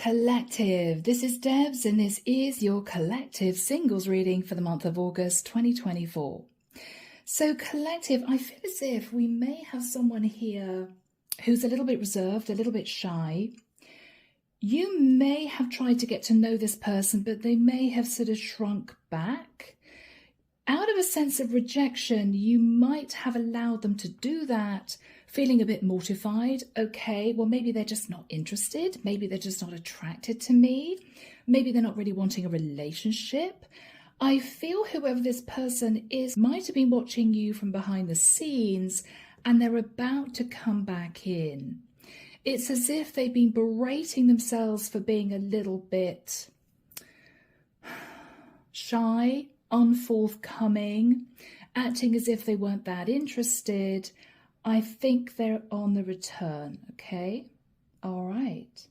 Collective, this is Debs and this is your collective singles reading for the month of August 2024. So collective, I feel as if we may have someone here who's a little bit reserved, a little bit shy. You may have tried to get to know this person, but they may have sort of shrunk back. Out of a sense of rejection, you might have allowed them to do that, feeling a bit mortified. Okay, well, maybe they're just not interested. Maybe they're just not attracted to me. Maybe they're not really wanting a relationship. I feel whoever this person is might have been watching you from behind the scenes and they're about to come back in. It's as if they've been berating themselves for being a little bit shy, unforthcoming, acting as if they weren't that interested. I think they're on the return, okay? All right.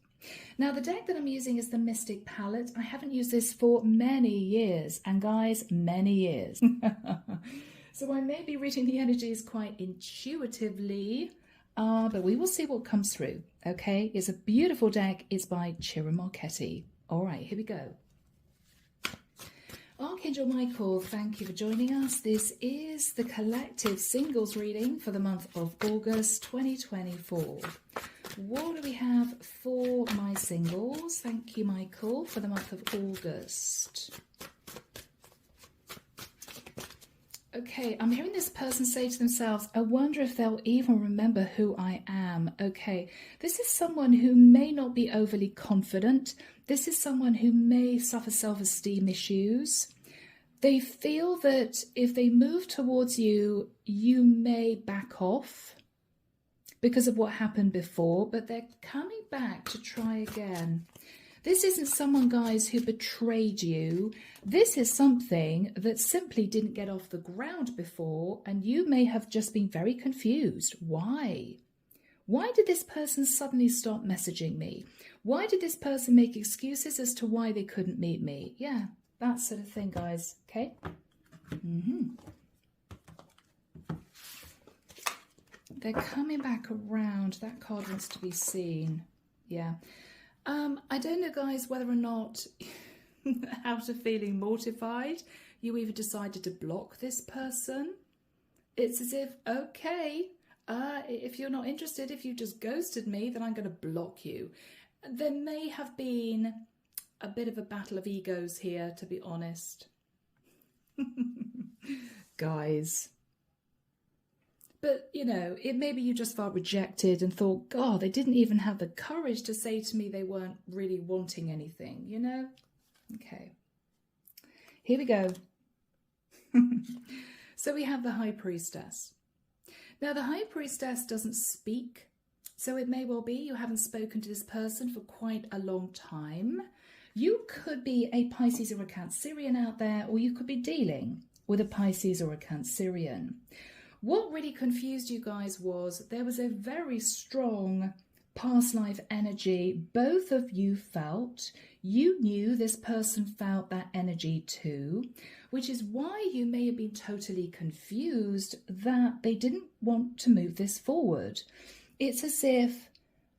Now, the deck that I'm using is the Mystic Palette. I haven't used this for many years, and guys, many years. So I may be reading the energies quite intuitively, but we will see what comes through, okay? It's a beautiful deck. It's by Chiara Marchetti. All right, here we go. Archangel Michael, thank you for joining us. This is the collective singles reading for the month of August 2024. What do we have for my singles? Thank you, Michael, for the month of August. Okay, I'm hearing this person say to themselves, I wonder if they'll even remember who I am. Okay, this is someone who may not be overly confident. This is someone who may suffer self-esteem issues. They feel that if they move towards you, you may back off because of what happened before, but they're coming back to try again. This isn't someone, guys, who betrayed you. This is something that simply didn't get off the ground before, and you may have just been very confused. Why? Why did this person suddenly stop messaging me? Why did this person make excuses as to why they couldn't meet me? Yeah, that sort of thing, guys, okay? They're coming back around. That card wants to be seen. Yeah. I don't know, guys, whether or not after feeling mortified, you either decided to block this person. It's as if, okay, if you're not interested, if you just ghosted me, then I'm going to block you. There may have been a bit of a battle of egos here, to be honest. Guys. But, you know, it maybe you just felt rejected and thought, God, they didn't even have the courage to say to me they weren't really wanting anything, you know? Okay. Here we go. So we have the High Priestess. Now, the High Priestess doesn't speak, so it may well be you haven't spoken to this person for quite a long time. You could be a Pisces or a Cancerian out there, or you could be dealing with a Pisces or a Cancerian. What really confused you guys was there was a very strong past life energy both of you felt. You knew this person felt that energy too, which is why you may have been totally confused that they didn't want to move this forward. It's as if,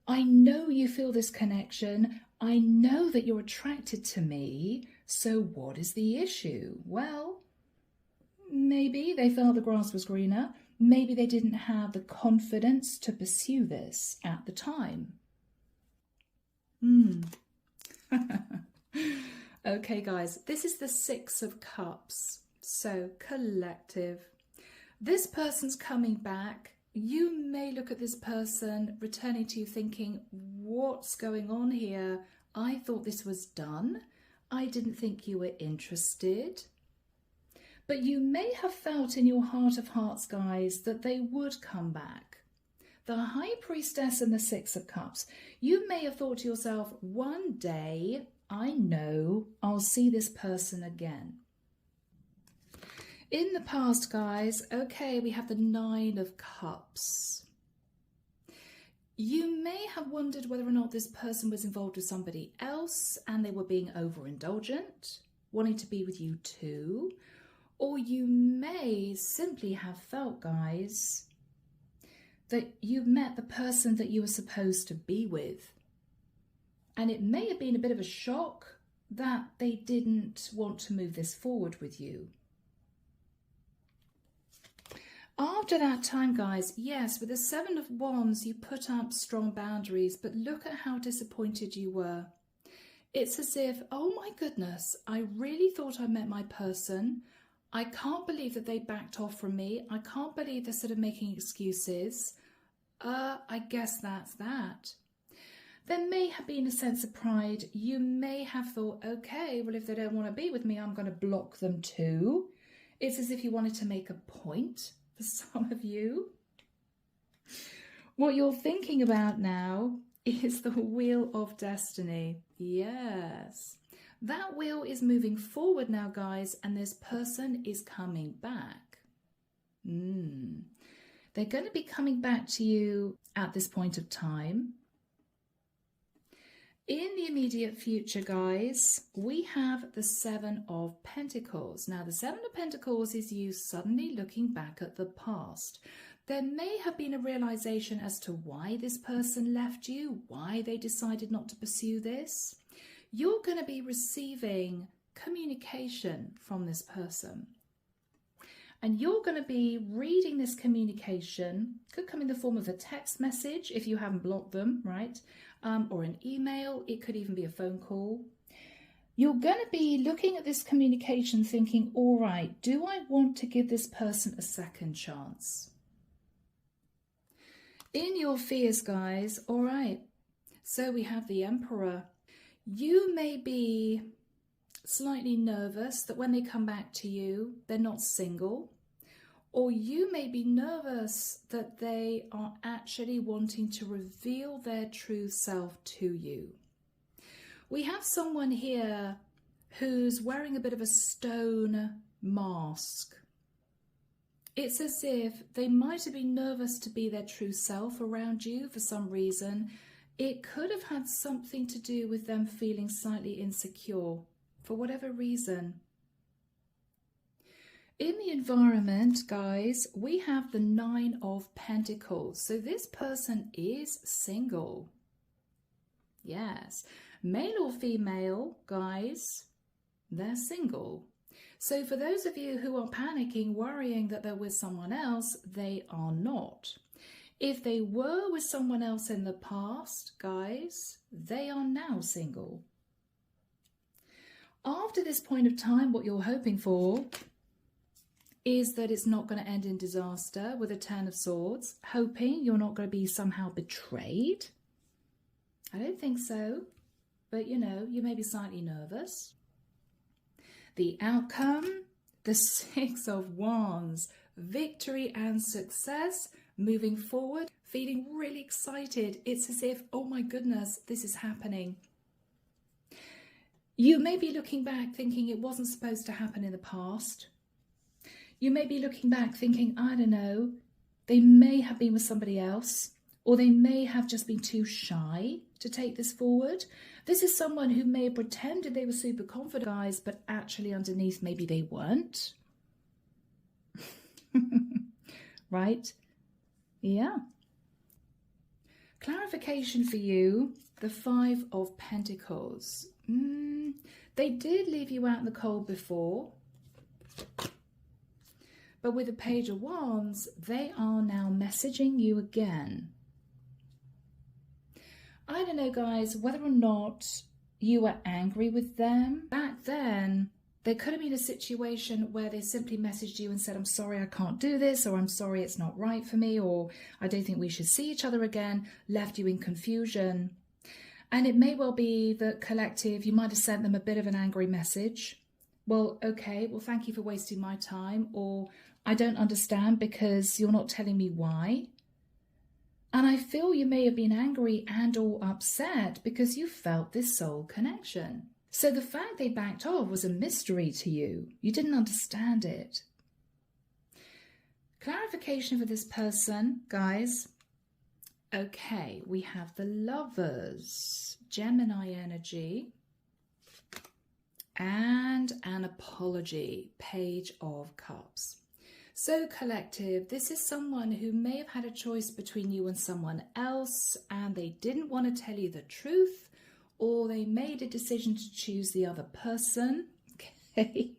I know you feel this connection. I know that you're attracted to me. So what is the issue? Well, maybe they felt the grass was greener. Maybe they didn't have the confidence to pursue this at the time. Okay, guys, this is the Six of Cups. So, collective. This person's coming back. You may look at this person returning to you thinking, what's going on here? I thought this was done. I didn't think you were interested. But you may have felt in your heart of hearts, guys, that they would come back. The High Priestess and the Six of Cups. You may have thought to yourself, one day, I know I'll see this person again. In the past, guys, okay, we have the Nine of Cups. You may have wondered whether or not this person was involved with somebody else and they were being overindulgent, wanting to be with you too. Or you may simply have felt, guys, that you met the person that you were supposed to be with. And it may have been a bit of a shock that they didn't want to move this forward with you. After that time, guys, yes, with the Seven of Wands, you put up strong boundaries, but look at how disappointed you were. It's as if, oh my goodness, I really thought I met my person. I can't believe that they backed off from me. I can't believe they're sort of making excuses. I guess that's that. There may have been a sense of pride. You may have thought, okay, well, if they don't want to be with me, I'm going to block them too. It's as if you wanted to make a point for some of you. What you're thinking about now is the Wheel of Destiny. Yes. That wheel is moving forward now, guys, and this person is coming back. They're going to be coming back to you at this point of time. In the immediate future, guys, we have the Seven of Pentacles. Now, the Seven of Pentacles is you suddenly looking back at the past. There may have been a realization as to why this person left you, why they decided not to pursue this. You're going to be receiving communication from this person. And you're going to be reading this communication. Could come in the form of a text message if you haven't blocked them, right? Or an email. It could even be a phone call. You're going to be looking at this communication thinking, all right, do I want to give this person a second chance? In your fears, guys, all right. So we have the Emperor. You may be slightly nervous that when they come back to you, they're not single. Or you may be nervous that they are actually wanting to reveal their true self to you. We have someone here who's wearing a bit of a stone mask. It's as if they might have been nervous to be their true self around you for some reason. It could have had something to do with them feeling slightly insecure for whatever reason. In the environment, guys, we have the Nine of Pentacles. So this person is single. Yes. Male or female, guys, they're single. So for those of you who are panicking, worrying that they're with someone else, they are not. If they were with someone else in the past, guys, they are now single. After this point of time, what you're hoping for is that it's not going to end in disaster with a Ten of Swords, hoping you're not going to be somehow betrayed. I don't think so, but you know, you may be slightly nervous. The outcome, the Six of Wands, victory and success, moving forward, feeling really excited. It's as if, oh my goodness, this is happening. You may be looking back thinking it wasn't supposed to happen in the past. You may be looking back thinking, I don't know, they may have been with somebody else, or they may have just been too shy to take this forward. This is someone who may have pretended they were super confident, guys, but actually underneath maybe they weren't. Right? Yeah. Clarification for you, the Five of Pentacles. They did leave you out in the cold before. But with the Page of Wands, they are now messaging you again. I don't know, guys, whether or not you were angry with them. Back then, there could have been a situation where they simply messaged you and said, I'm sorry, I can't do this, or I'm sorry, it's not right for me, or I don't think we should see each other again, left you in confusion. And it may well be that collective, you might have sent them a bit of an angry message. Well, okay, well, thank you for wasting my time, or I don't understand because you're not telling me why. And I feel you may have been angry and or upset because you felt this soul connection. So the fact they backed off was a mystery to you. You didn't understand it. Clarification for this person, guys. Okay, we have the Lovers, Gemini energy, and an apology, Page of Cups. So collective, this is someone who may have had a choice between you and someone else, and they didn't want to tell you the truth, or they made a decision to choose the other person. Okay.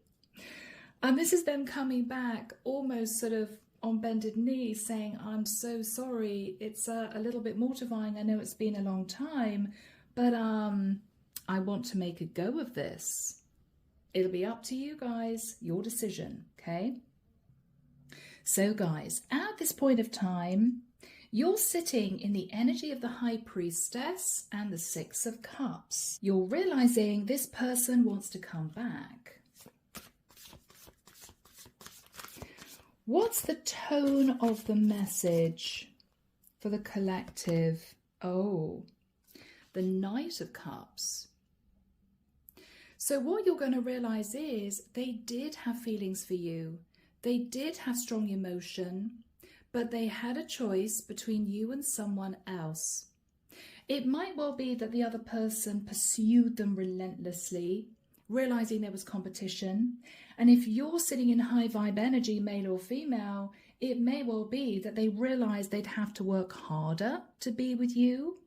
And this is them coming back almost sort of on bended knee saying, I'm so sorry. It's a little bit mortifying. I know it's been a long time, but I want to make a go of this. It'll be up to you guys, your decision, okay? So guys, at this point of time, you're sitting in the energy of the High Priestess and the Six of Cups. You're realizing this person wants to come back. What's the tone of the message for the collective? Oh, the Knight of Cups. So what you're going to realize is they did have feelings for you. They did have strong emotion, but they had a choice between you and someone else. It might well be that the other person pursued them relentlessly, realizing there was competition. And if you're sitting in high vibe energy, male or female, it may well be that they realized they'd have to work harder to be with you.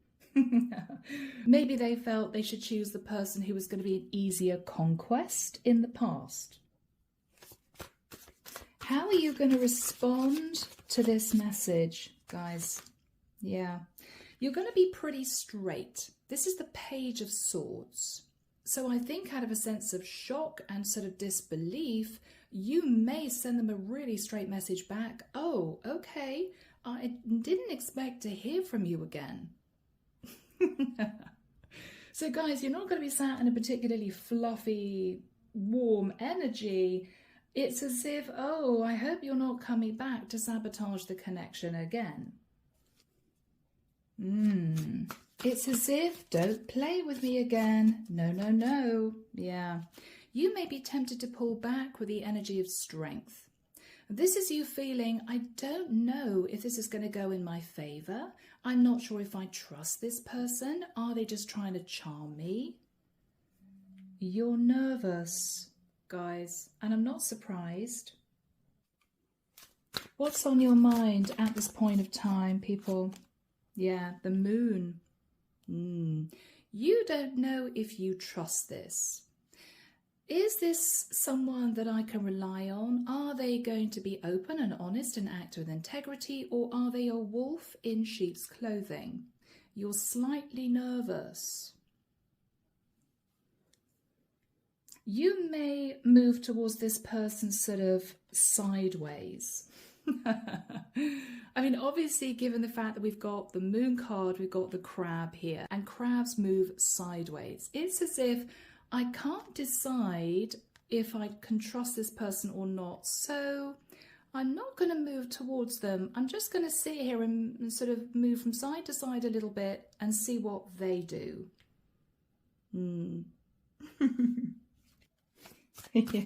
Maybe they felt they should choose the person who was going to be an easier conquest in the past. How are you going to respond to this message, guys? Yeah, you're going to be pretty straight. This is the Page of Swords. So I think out of a sense of shock and sort of disbelief, you may send them a really straight message back. Oh, okay, I didn't expect to hear from you again. So guys, you're not going to be sat in a particularly fluffy, warm energy. It's as if, oh, I hope you're not coming back to sabotage the connection again. It's as if, don't play with me again. No, no, no. Yeah. You may be tempted to pull back with the energy of strength. This is you feeling, I don't know if this is going to go in my favor. I'm not sure if I trust this person. Are they just trying to charm me? You're nervous, guys, and I'm not surprised. What's on your mind at this point of time, people? Yeah, the moon. You don't know if you trust this. Is this someone that I can rely on? Are they going to be open and honest and act with integrity, or are they a wolf in sheep's clothing? You're slightly nervous. You may move towards this person sort of sideways. I mean, obviously, given the fact that we've got the moon card, we've got the crab here, and crabs move sideways. It's as if I can't decide if I can trust this person or not. So I'm not going to move towards them. I'm just going to sit here and sort of move from side to side a little bit and see what they do. Yeah.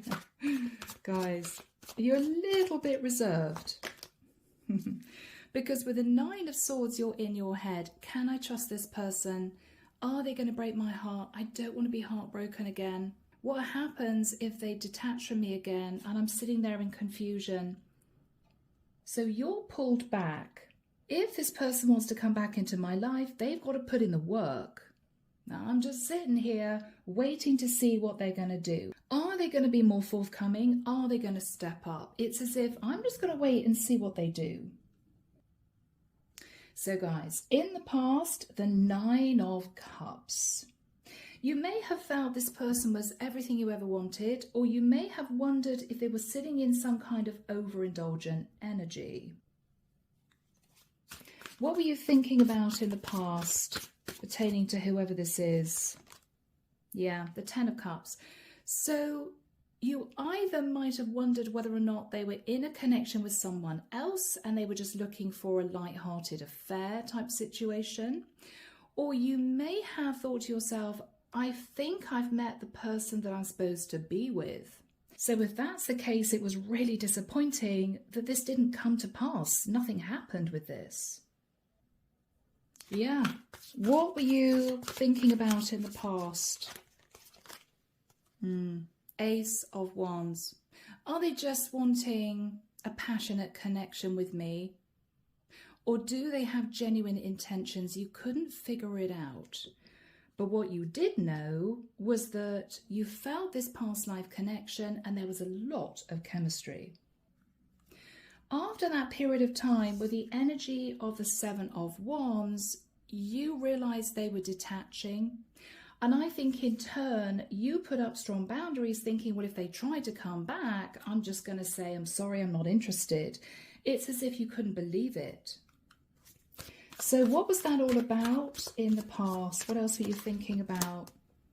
Guys, you're a little bit reserved. Because with the Nine of Swords, you're in your head. Can I trust this person? Are they going to break my heart? I don't want to be heartbroken again. What happens if they detach from me again and I'm sitting there in confusion? So you're pulled back. If this person wants to come back into my life, they've got to put in the work. Now I'm just sitting here waiting to see what they're going to do. Are they going to be more forthcoming? Are they going to step up? It's as if I'm just going to wait and see what they do. So guys, in the past, the Nine of Cups. You may have felt this person was everything you ever wanted, or you may have wondered if they were sitting in some kind of overindulgent energy. What were you thinking about in the past pertaining to whoever this is? Yeah, the Ten of Cups. So you either might have wondered whether or not they were in a connection with someone else and they were just looking for a light-hearted affair type situation, or you may have thought to yourself, I think I've met the person that I'm supposed to be with. So if that's the case, it was really disappointing that this didn't come to pass. Nothing happened with this. Yeah. What were you thinking about in the past? Ace of Wands. Are they just wanting a passionate connection with me? Or do they have genuine intentions? You couldn't figure it out. But what you did know was that you felt this past life connection and there was a lot of chemistry. After that period of time, with the energy of the Seven of Wands, you realized they were detaching. And I think in turn, you put up strong boundaries thinking, well, if they try to come back, I'm just going to say, I'm sorry, I'm not interested. It's as if you couldn't believe it. So what was that all about in the past? What else were you thinking about?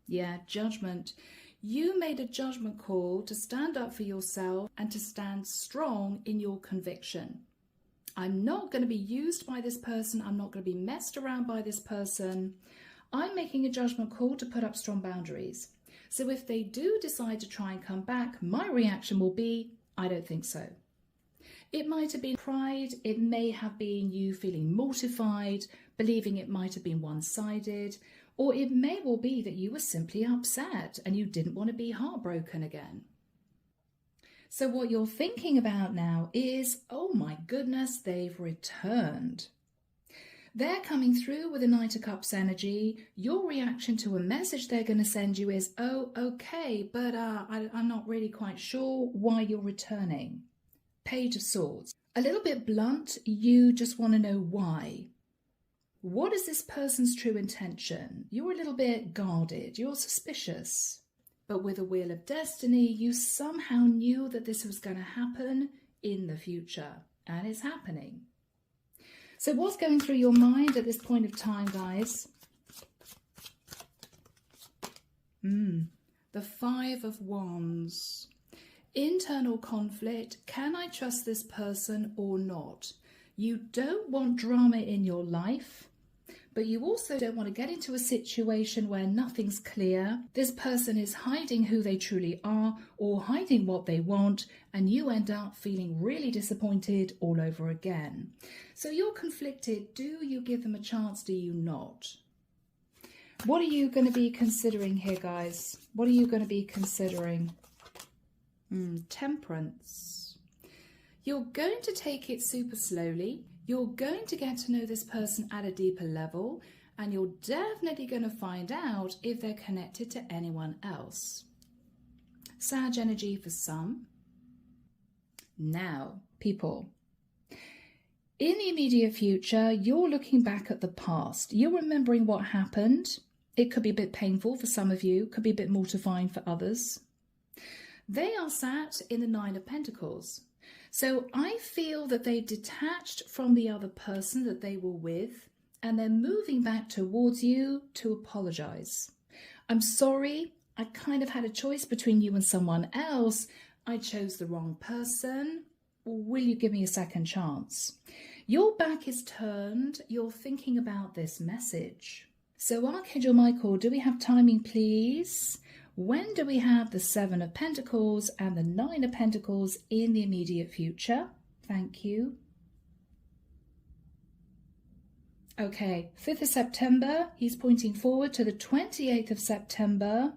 Yeah, judgment. You made a judgment call to stand up for yourself and to stand strong in your conviction. I'm not going to be used by this person. I'm not going to be messed around by this person. I'm making a judgment call to put up strong boundaries. So if they do decide to try and come back, my reaction will be, I don't think so. It might have been pride, it may have been you feeling mortified, believing it might have been one-sided, or it may well be that you were simply upset and you didn't want to be heartbroken again. So what you're thinking about now is, oh my goodness, they've returned. They're coming through with a Knight of Cups energy. Your reaction to a message they're going to send you is, oh, okay, but I'm not really quite sure why you're returning. Page of Swords. A little bit blunt, you just want to know why. What is this person's true intention? You're a little bit guarded, you're suspicious. But with a Wheel of Destiny, you somehow knew that this was going to happen in the future. And it's happening. So what's going through your mind at this point of time, guys? The Five of Wands. Internal conflict. Can I trust this person or not? You don't want drama in your life, but you also don't want to get into a situation where nothing's clear. This person is hiding who they truly are or hiding what they want, and you end up feeling really disappointed all over again. So you're conflicted. Do you give them a chance? Do you not? What are you going to be considering here, guys? What are you going to be considering? Temperance. You're going to take it super slowly. You're going to get to know this person at a deeper level, and you're definitely going to find out if they're connected to anyone else. Sag energy for some. Now, people, in the immediate future, you're looking back at the past. You're remembering what happened. It could be a bit painful for some of you, could be a bit mortifying for others. They are sat in the Nine of Pentacles. So I feel that they detached from the other person that they were with, and they're moving back towards you to apologize. I'm sorry, I kind of had a choice between you and someone else. I chose the wrong person. Will you give me a second chance? Your back is turned. You're thinking about this message. So Archangel Michael, do we have timing, please? When do we have the Seven of Pentacles and the Nine of Pentacles in the immediate future? Thank you. Okay, 5th of September, he's pointing forward to the 28th of September.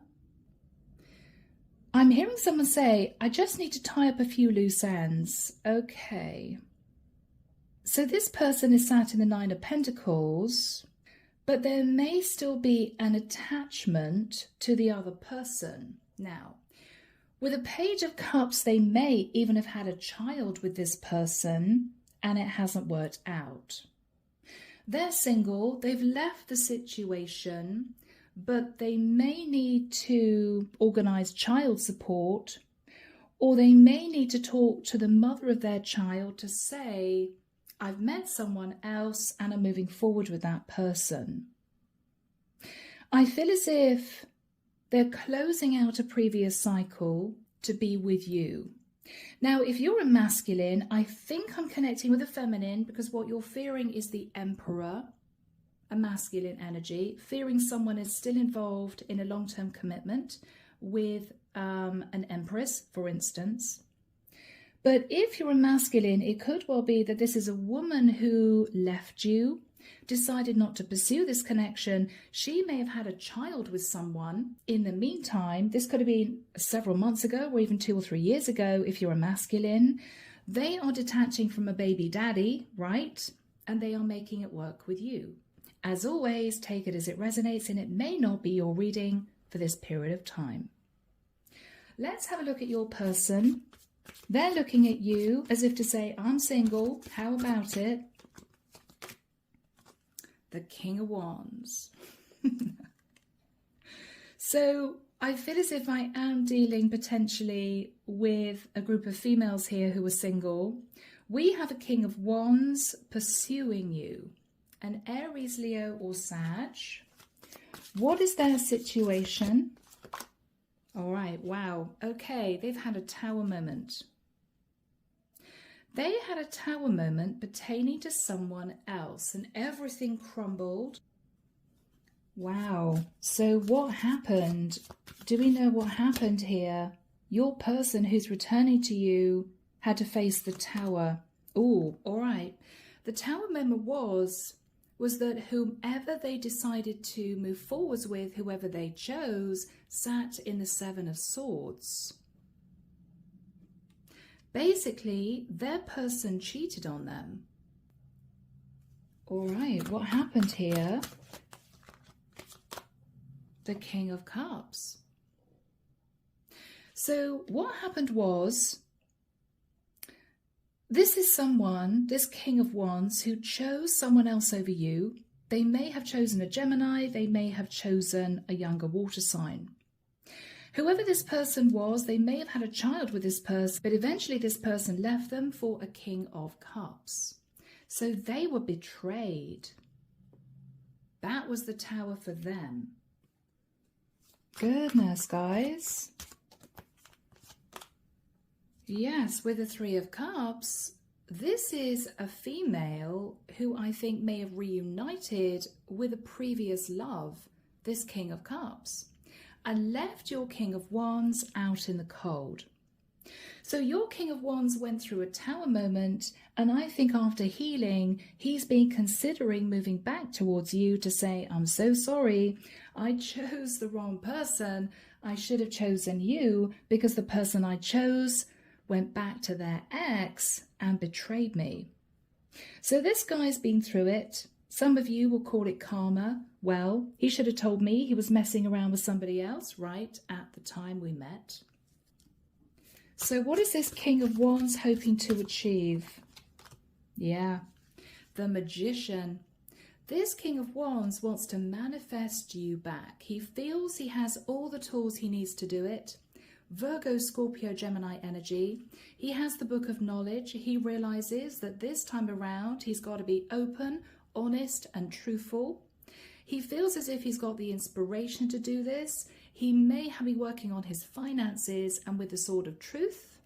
I'm hearing someone say, I just need to tie up a few loose ends. Okay. So this person is sat in the Nine of Pentacles, but there may still be an attachment to the other person. Now, with a Page of Cups, they may even have had a child with this person and it hasn't worked out. They're single, they've left the situation, but they may need to organise child support, or they may need to talk to the mother of their child to say, I've met someone else and I'm moving forward with that person. I feel as if they're closing out a previous cycle to be with you. Now, if you're a masculine, I think I'm connecting with a feminine, because what you're fearing is the Emperor, a masculine energy, fearing someone is still involved in a long-term commitment with an Empress, for instance. But if you're a masculine, it could well be that this is a woman who left you, decided not to pursue this connection. She may have had a child with someone in the meantime. This could have been several months ago or even 2 or 3 years ago if you're a masculine. They are detaching from a baby daddy, right? And they are making it work with you. As always, take it as it resonates, and it may not be your reading for this period of time. Let's have a look at your person. They're looking at you as if to say, I'm single, how about it? The King of Wands. So I feel as if I am dealing potentially with a group of females here who are single. We have a King of Wands pursuing you, an Aries, Leo or Sag. What is their situation? All right, wow. Okay, they've had a Tower moment. They had a Tower moment pertaining to someone else and everything crumbled. Wow. So what happened? Do we know what happened here? Your person who's returning to you had to face the Tower. Oh, all right. The Tower moment was that whomever they decided to move forwards with, whoever they chose, sat in the Seven of Swords. Basically, their person cheated on them. All right, what happened here? The King of Cups. So what happened was, this is someone, this King of Wands, who chose someone else over you. They may have chosen a Gemini, they may have chosen a younger water sign. Whoever this person was, they may have had a child with this person, but eventually this person left them for a King of Cups. So they were betrayed. That was the Tower for them. Goodness, guys. Yes, with the Three of Cups, this is a female who I think may have reunited with a previous love, this King of Cups, and left your King of Wands out in the cold. So your King of Wands went through a Tower moment, and I think after healing, he's been considering moving back towards you to say, I'm so sorry, I chose the wrong person. I should have chosen you because the person I chose went back to their ex and betrayed me. So this guy's been through it. Some of you will call it karma. Well, he should have told me he was messing around with somebody else right at the time we met. So what is this King of Wands hoping to achieve? Yeah, the Magician. This King of Wands wants to manifest you back. He feels he has all the tools he needs to do it. Virgo, Scorpio, Gemini energy. He has the book of knowledge. He realizes that this time around he's got to be open, honest and truthful. He feels as if he's got the inspiration to do this. He may be working on his finances and with the sword of truth.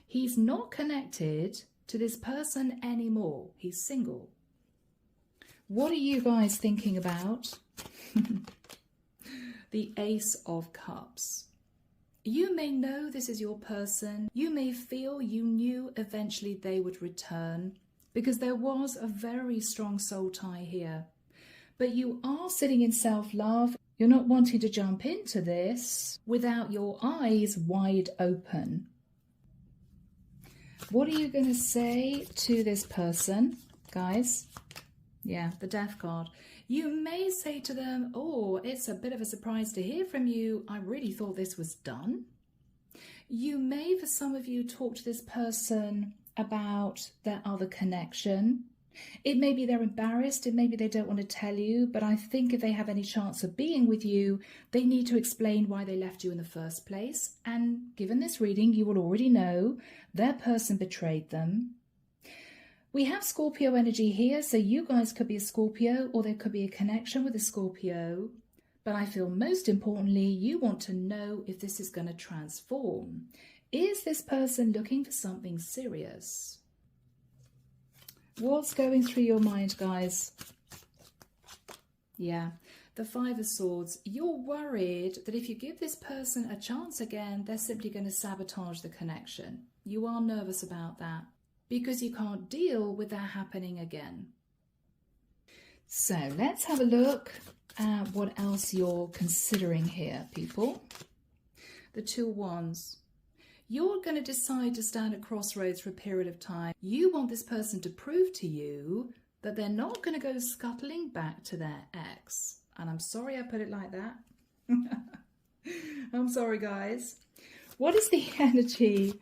He's not connected to this person anymore. He's single. What are you guys thinking about? The Ace of Cups. You may know this is your person. You may feel you knew eventually they would return because there was a very strong soul tie here. But you are sitting in self-love. You're not wanting to jump into this without your eyes wide open. What are you going to say to this person, guys? Yeah, the Death card. You may say to them, oh, it's a bit of a surprise to hear from you. I really thought this was done. You may, for some of you, talk to this person about their other connection. It may be they're embarrassed. It may be they don't want to tell you. But I think if they have any chance of being with you, they need to explain why they left you in the first place. And given this reading, you will already know their person betrayed them. We have Scorpio energy here, so you guys could be a Scorpio or there could be a connection with a Scorpio. But I feel most importantly, you want to know if this is going to transform. Is this person looking for something serious? What's going through your mind, guys? Yeah, the Five of Swords. You're worried that if you give this person a chance again, they're simply going to sabotage the connection. You are nervous about that, because you can't deal with that happening again. So let's have a look at what else you're considering here, people. The Two of Wands. You're going to decide to stand at crossroads for a period of time. You want this person to prove to you that they're not going to go scuttling back to their ex. And I'm sorry I put it like that. I'm sorry, guys. What is the energy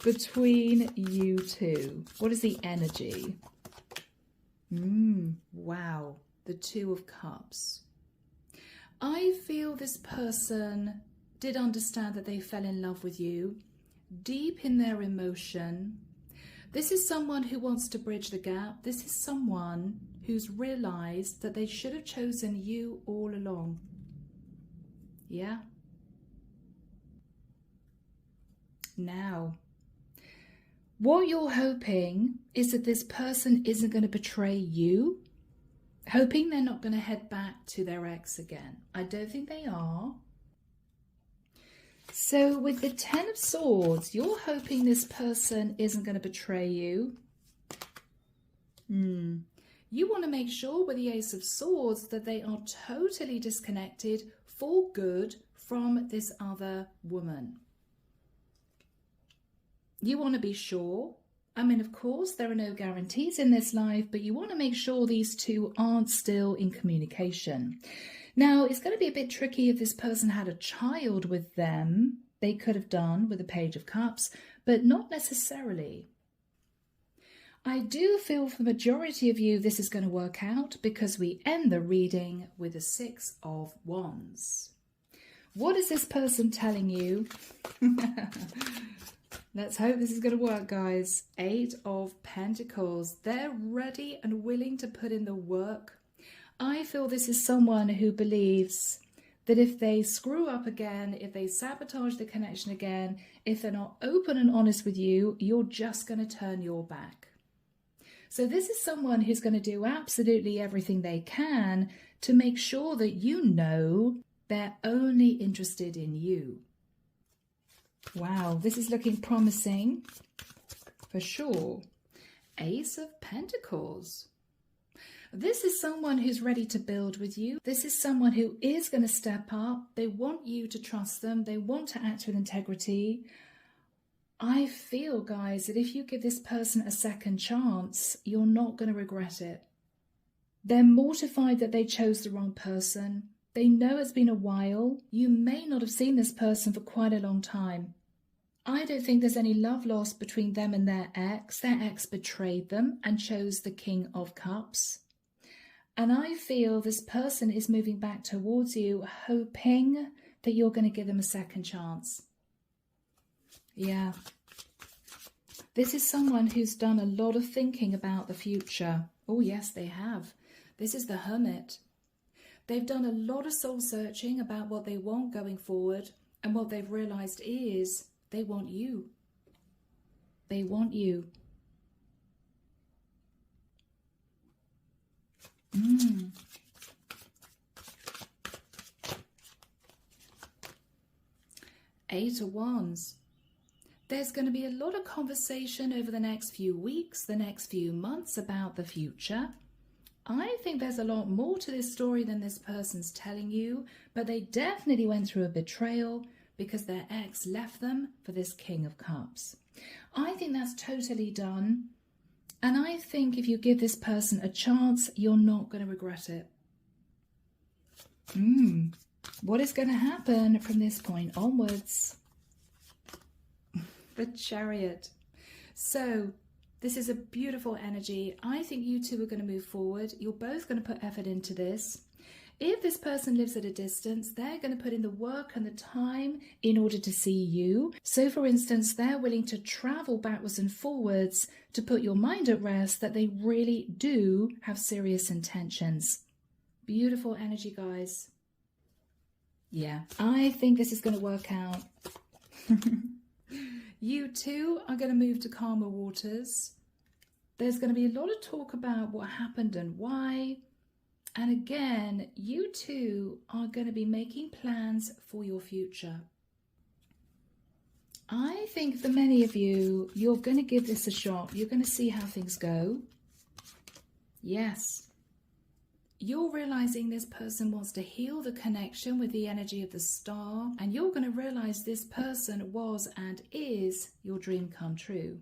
between you two? What is the energy? Wow. The Two of Cups. I feel this person did understand that they fell in love with you, deep in their emotion. This is someone who wants to bridge the gap. This is someone who's realized that they should have chosen you all along. Yeah. Now, what you're hoping is that this person isn't going to betray you. Hoping they're not going to head back to their ex again. I don't think they are. So with the Ten of Swords, you're hoping this person isn't going to betray you. You want to make sure with the Ace of Swords that they are totally disconnected for good from this other woman. You want to be sure. I mean, of course, there are no guarantees in this life, but you want to make sure these two aren't still in communication. Now, it's going to be a bit tricky if this person had a child with them. They could have done with the Page of Cups, but not necessarily. I do feel for the majority of you this is going to work out because we end the reading with the Six of Wands. What is this person telling you? Let's hope this is going to work, guys. Eight of Pentacles. They're ready and willing to put in the work. I feel this is someone who believes that if they screw up again, if they sabotage the connection again, if they're not open and honest with you, you're just going to turn your back. So this is someone who's going to do absolutely everything they can to make sure that you know they're only interested in you. Wow, this is looking promising for sure. Ace of Pentacles. This is someone who's ready to build with you. This is someone who is going to step up. They want you to trust them. They want to act with integrity. I feel, guys, that if you give this person a second chance, you're not going to regret it. They're mortified that they chose the wrong person. They know it's been a while. You may not have seen this person for quite a long time. I don't think there's any love lost between them and their ex. Their ex betrayed them and chose the King of Cups. And I feel this person is moving back towards you, hoping that you're going to give them a second chance. Yeah. This is someone who's done a lot of thinking about the future. Oh, yes, they have. This is the Hermit. They've done a lot of soul searching about what they want going forward, and what they've realized is they want you. They want you. Eight of Wands. There's going to be a lot of conversation over the next few weeks, the next few months about the future. I think there's a lot more to this story than this person's telling you, but they definitely went through a betrayal because their ex left them for this King of Cups. I think that's totally done. And I think if you give this person a chance, you're not going to regret it. What is going to happen from this point onwards? The Chariot. So this is a beautiful energy. I think you two are going to move forward. You're both going to put effort into this. If this person lives at a distance, they're going to put in the work and the time in order to see you. So for instance, they're willing to travel backwards and forwards to put your mind at rest that they really do have serious intentions. Beautiful energy, guys. Yeah, I think this is going to work out. You two are going to move to calmer waters. There's going to be a lot of talk about what happened and why. And again, you two are going to be making plans for your future. I think for many of you, you're going to give this a shot. You're going to see how things go. Yes. You're realizing this person wants to heal the connection with the energy of the star. And you're going to realize this person was and is your dream come true.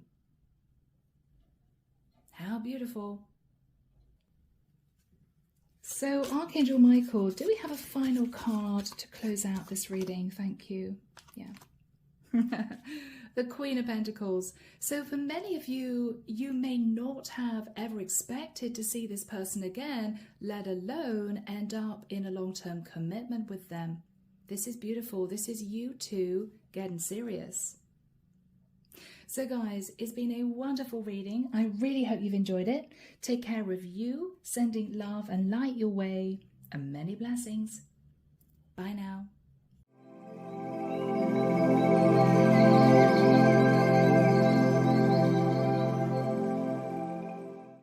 How beautiful. So, Archangel Michael, do we have a final card to close out this reading? Thank you. Yeah. The Queen of Pentacles. So for many of you, you may not have ever expected to see this person again, let alone end up in a long-term commitment with them. This is beautiful. This is you two getting serious. So guys, it's been a wonderful reading. I really hope you've enjoyed it. Take care of you, sending love and light your way, and many blessings. Bye now.